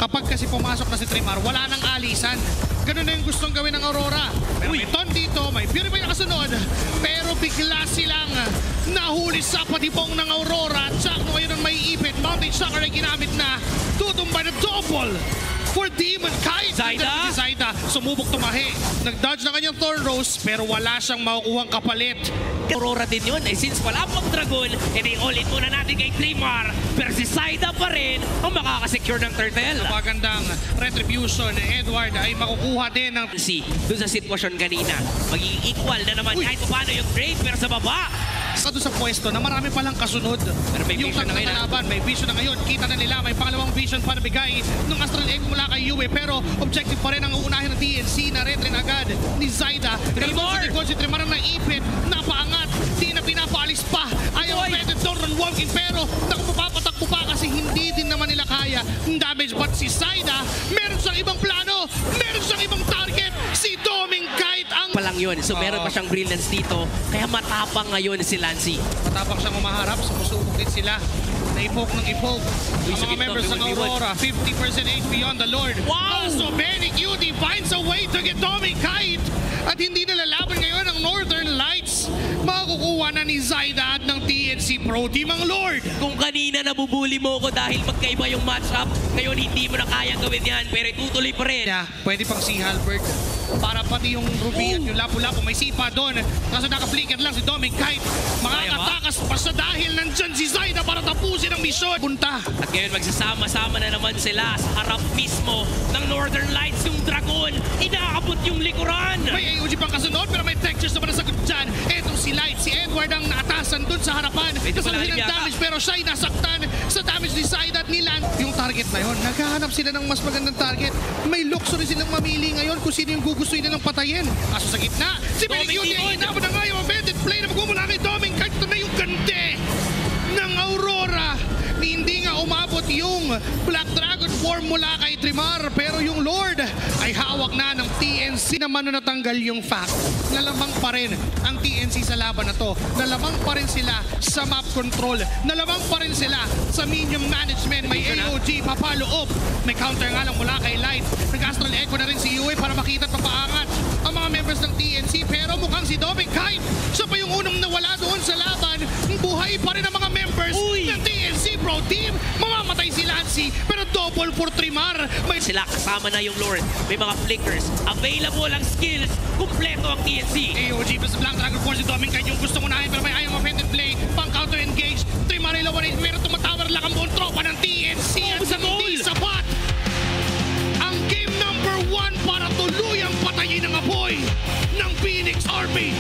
Kapag kasi pumasok na si Trimar, wala nang alisan. Ganun na yung gustong gawin ng Aurora. Pero may Ton dito, may Purify na kasunod. Pero bigla silang nahuli sa patibong ng Aurora. Jack no ngayon ang may ipit. Mountain Shocker ay ginamit na. Tutumba na double for Demon Kite. Zaida sumubok tumahi. Nag-dodge na kanyang Thorn Rose pero wala siyang makukuhang kapalit. Aurora din yun. Since wala pang Dragon, edi all-in muna natin kay Trimar. Pero si Zaida pa rin ang makakasecure ng turtle. Napagandang retribution ni Edward ay makukuha din ng doon sa sitwasyon kanina. Magiging equal na naman kahit paano yung grade pero sa baba. Doon sa pwesto na marami palang kasunod. Pero may yung vision na ngayon. Laban, may vision na ngayon. Kita na nila, may pangalawang vision para bigay ng Astral Egg mula kay Yue. Pero objective pa rin ang uunahin ng TNC na red rin agad ni Zaida. Pero si Trimar ang naipit, napaangat, di na pinapaalis pa. Ayaw ang pwede Thorn walking pero mapapatakbo pa kasi hindi din naman nila kaya ang damage. But si Zaida, meron siyang ibang plano, meron siyang ibang target. Si Doming Kite ang palang yun. So meron pa siyang brilliance dito. Kaya matapang ngayon si Lancy. Matapang siyang umaharap, sumusubok din sila. Na-evoke ng evoke. Ang mga members ng Aurora, 50% HP on the Lord. Wow! Also, Benny Cutie finds a way to get Doming Kite. At hindi nalalaban ngayon ang Northern Lights. Makukuha na ni Zaida at ng TNC Pro Team ang Lord. Kung kanina nabubuli mo ko dahil magkaiba yung matchup, ngayon hindi mo na kayang gawin yan, pero tutuloy pa rin. Yeah, pwede pang si Halbert. Para pati yung Ruby at yung Lapu-Lapu may sipa doon. Kaso naka-flicker lang si Doming Kite. Makakatakas pa siya dahil nandyan si Zaida para tapusin ang misyon. Punta. At ngayon magsasama-sama na naman sila sa harap mismo ng Northern Lights. Yung Dragon, inaabot yung likuran. May AOG pang kasunod pero may textures naman na sagot dyan. Etong si Light, si Edward ang naatasan dun sa harapan. Kasaluhin ang damage pero siya'y nasaktan sa damage ni Zaida at Nilan. Yung target na yun, naghahanap sila ng mas magandang target. May luxury silang mamili ngayon kung sino yung gugustuhin nilang patayin. Kaso sa gitna, si Benny Cutie ay inabot na nga yung abandoned play na magmumula kay Doming Kite. Ito na yung gande ng Aurora. Hindi nga umabot yung Black Dragon form mula kay Trimar pero yung Lord ay hawak na ng TNC. Naman na natanggal yung fact na lamang pa rin ang TNC sa laban na to. Nalamang pa rin sila sa map control. Nalamang pa rin sila sa minion management. May AOG papaloob. May counter nga lang mula kay Light. Nag-Astral Echo na rin si Yue para makita at mapaangat ang mga members ng TNC pero mukhang si Doming Kite siya pa yung unang nawala doon sa laban. Buhay pa rin ang mga members ng TNC Pro Team. Mamamatay si Lancy pero double for Trimar. May Sila kasama na yung Lord. May mga flickers. Available ang skills. Kumpleto ang TNC. AOG plus Black Dragon Force si Doming Kite yung gusto unahin pero may ayaw offended play. Pang counter engage. Trimar ay lawan pero tumatower lang ang buong tropa ng TNC at hindi sapat ang game number 1 para tuluyang patayin ang apoy ng Phoenix Army.